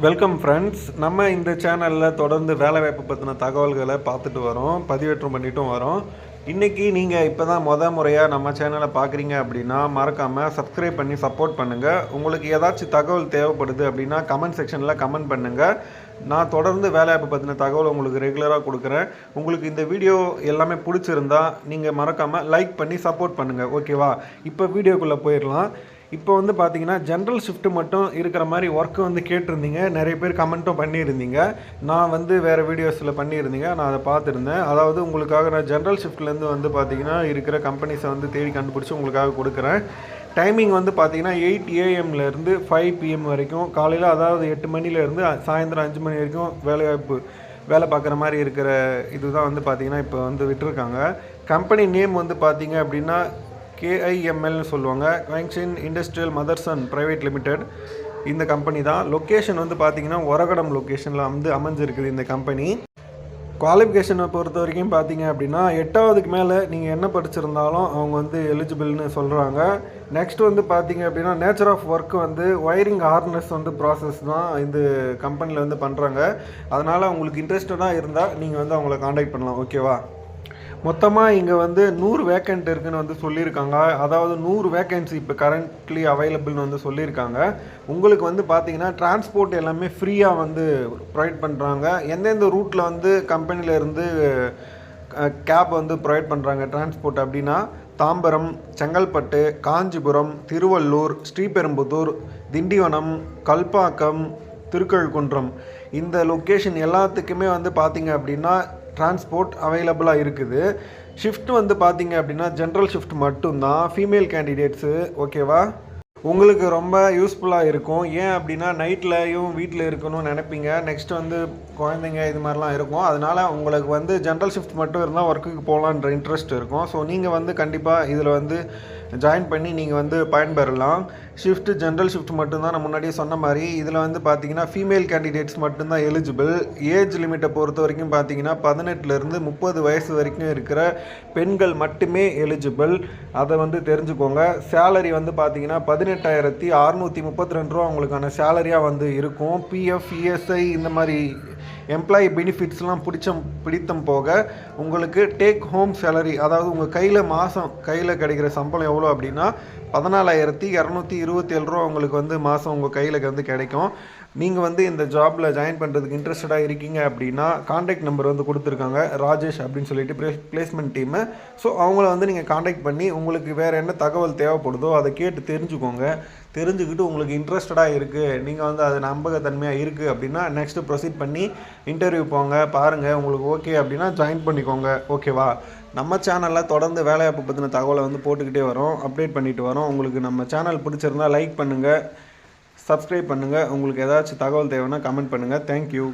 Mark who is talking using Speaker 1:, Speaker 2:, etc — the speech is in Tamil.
Speaker 1: Welcome friends. நம்ம இந்த சேனலில் தொடர்ந்து வேலைவாய்ப்பு பற்றின தகவல்களை பார்த்துட்டு வரோம், பதிவேற்றம் பண்ணிட்டும் வரோம். இன்றைக்கி நீங்கள் இப்போ தான் முறையாக நம்ம சேனலை பார்க்குறீங்க அப்படின்னா மறக்காமல் சப்ஸ்கிரைப் பண்ணி சப்போர்ட் பண்ணுங்கள். உங்களுக்கு ஏதாச்சும் தகவல் தேவைப்படுது அப்படின்னா கமெண்ட் செக்ஷனில் கமெண்ட் பண்ணுங்கள். நான் தொடர்ந்து வேலைவாய்ப்பு பற்றின தகவல் உங்களுக்கு ரெகுலராக கொடுக்குறேன். உங்களுக்கு இந்த வீடியோ எல்லாமே பிடிச்சிருந்தா நீங்கள் மறக்காமல் லைக் பண்ணி சப்போர்ட் பண்ணுங்கள், ஓகேவா? இப்போ வீடியோக்குள்ளே போயிடலாம். இப்போ வந்து பார்த்தீங்கன்னா ஜென்ரல் ஷிஃப்ட்டு மட்டும் இருக்கிற மாதிரி ஒர்க்கு வந்து கேட்டிருந்தீங்க. நிறைய பேர் கமெண்ட்டும் பண்ணியிருந்தீங்க. நான் வந்து வேறு வீடியோஸில் பண்ணியிருந்தீங்க, நான் அதை பார்த்துருந்தேன். அதாவது உங்களுக்காக நான் ஜென்ரல் ஷிஃப்ட்லேருந்து வந்து பார்த்தீங்கன்னா இருக்கிற கம்பெனிஸை வந்து தேடி கண்டுபிடிச்சி உங்களுக்காக கொடுக்குறேன். டைமிங் வந்து பார்த்தீங்கன்னா 8 AM-லேருந்து 5 PM வரைக்கும், காலையில் அதாவது 8 மணிலேருந்து சாயந்தரம் 5 மணி வரைக்கும் வேலை பார்க்குற மாதிரி இருக்கிற இதுதான் வந்து பார்த்தீங்கன்னா இப்போ வந்து விட்டுருக்காங்க. கம்பெனி நேம் வந்து பார்த்தீங்க அப்படின்னா KIMLனு சொல்லுவாங்க, குவாங்ஷின் இண்டஸ்ட்ரியல் மதர்சன் பிரைவேட் லிமிடெட். இந்த கம்பெனி தான். லொக்கேஷன் வந்து பார்த்தீங்கன்னா ஒரகடம் லொக்கேஷனில் வந்து அமைஞ்சிருக்குது இந்த கம்பெனி. குவாலிஃபிகேஷனை பொறுத்த வரைக்கும் பார்த்தீங்க அப்படின்னா 8ஆவதுக்கு மேலே நீங்கள் என்ன படிச்சிருந்தாலும் அவங்க வந்து எலிஜிபிள்னு சொல்கிறாங்க. நெக்ஸ்ட் வந்து பார்த்தீங்க அப்படின்னா நேச்சர் ஆஃப் ஒர்க் வந்து ஒயரிங் ஹார்னஸ் வந்து ப்ராசஸ் தான் இந்த கம்பெனியில் வந்து பண்ணுறாங்க. அதனால் உங்களுக்கு இன்ட்ரெஸ்டடாக இருந்தால் நீங்கள் வந்து அவங்கள காண்டாக்ட் பண்ணலாம், ஓகேவா? மொத்தமாக இங்கே வந்து 100 வேக்கண்ட் இருக்குதுன்னு வந்து சொல்லியிருக்காங்க. அதாவது 100 வேக்கன்சி இப்போ கரண்ட்லி அவைலபிள்னு வந்து சொல்லியிருக்காங்க. உங்களுக்கு வந்து பார்த்தீங்கன்னா டிரான்ஸ்போர்ட் எல்லாமே ஃப்ரீயாக வந்து ப்ரொவைட் பண்ணுறாங்க. எந்தெந்த ரூட்டில் வந்து கம்பெனிலேருந்து கேப் வந்து ப்ரொவைட் பண்ணுறாங்க டிரான்ஸ்போர்ட் அப்படின்னா தாம்பரம், செங்கல்பட்டு, காஞ்சிபுரம், திருவள்ளூர், ஸ்ரீபெரும்புதூர், திண்டிவனம், கல்பாக்கம், திருக்கழுக்குன்றம், இந்த லொக்கேஷன் எல்லாத்துக்குமே வந்து பார்த்தீங்க அப்படின்னா டிரான்ஸ்போர்ட் அவைலபிளாக இருக்குது. ஷிஃப்ட் வந்து பார்த்தீங்க அப்படின்னா ஜென்ரல் ஷிஃப்ட் மட்டும்தான், ஃபீமேல் கேண்டிடேட்ஸு, ஓகேவா? உங்களுக்கு ரொம்ப யூஸ்ஃபுல்லாக இருக்கும். ஏன் அப்படின்னா நைட்லையும் வீட்டில் இருக்கணும்னு நினைப்பீங்க. நெக்ஸ்ட் வந்து குழந்தைங்க இது மாதிரிலாம் இருக்கும். அதனால் உங்களுக்கு வந்து ஜென்ரல் ஷிஃப்ட் மட்டும் இருந்தால் ஒர்க்குக்கு போகலான்ற இன்ட்ரெஸ்ட் இருக்கும். ஸோ நீங்கள் வந்து கண்டிப்பாக இதில் வந்து ஜாயின் பண்ணி நீங்கள் வந்து பயன்பெறலாம். ஷிஃப்ட்டு ஜென்ரல் ஷிஃப்ட் மட்டும்தான். நான் முன்னாடியே சொன்ன மாதிரி இதில் வந்து பார்த்தீங்கன்னா ஃபீமேல் கேண்டிடேட்ஸ் மட்டும்தான் எலிஜிபிள். ஏஜ் லிமிட்டை பொறுத்த வரைக்கும் பார்த்தீங்கன்னா 18லேருந்து 30 வயசு வரைக்கும் இருக்கிற பெண்கள் மட்டுமே எலிஜிபிள். அதை வந்து தெரிஞ்சுக்கோங்க. சேலரி வந்து பார்த்தீங்கன்னா 18,632 ரூபா உங்களுக்கான சேலரியாக வந்து இருக்கும். PF, ESI இந்த மாதிரி எம்ப்ளாயி பெனிஃபிட்ஸ்லாம் பிடித்தம் போக உங்களுக்கு டேக் ஹோம் சேலரி, அதாவது உங்கள் கையில் கிடைக்கிற சம்பளம் எவ்வளோ அப்படின்னா 14,227 ரூபா உங்களுக்கு வந்து மாதம் உங்கள் கையில் வந்து கிடைக்கும். நீங்கள் வந்து இந்த ஜாபில் ஜாயின் பண்ணுறதுக்கு இன்ட்ரெஸ்டடாக இருக்கீங்க அப்படின்னா காண்டாக்ட் நம்பர் வந்து கொடுத்துருக்காங்க, ராஜேஷ் அப்படின்னு சொல்லிட்டு பிளேஸ்மெண்ட் டீமு. ஸோ அவங்கள வந்து நீங்கள் காண்டாக்ட் பண்ணி உங்களுக்கு வேறு என்ன தகவல் தேவைப்படுதோ அதை கேட்டு தெரிஞ்சுக்கிட்டு உங்களுக்கு இன்ட்ரெஸ்டடாக இருக்குது, நீங்கள் வந்து அது நம்பகத்தன்மையாக இருக்குது அப்படின்னா நெக்ஸ்ட்டு ப்ரொசீட் பண்ணி இன்டர்வியூ போங்க, பாருங்கள். உங்களுக்கு ஓகே அப்படின்னா ஜாயின் பண்ணிக்கோங்க, ஓகேவா? நம்ம சேனலில் தொடர்ந்து வேலைவாய்ப்பு பற்றின தகவலை வந்து போட்டுக்கிட்டே வரோம், அப்டேட் பண்ணிட்டு வரோம். உங்களுக்கு நம்ம சேனல் பிடிச்சிருந்தால் லைக் பண்ணுங்கள், சப்ஸ்கிரைப் பண்ணுங்கள். உங்களுக்கு ஏதாச்சும் தகவல் தேவைன்னா கமெண்ட் பண்ணுங்கள். தேங்க்யூ.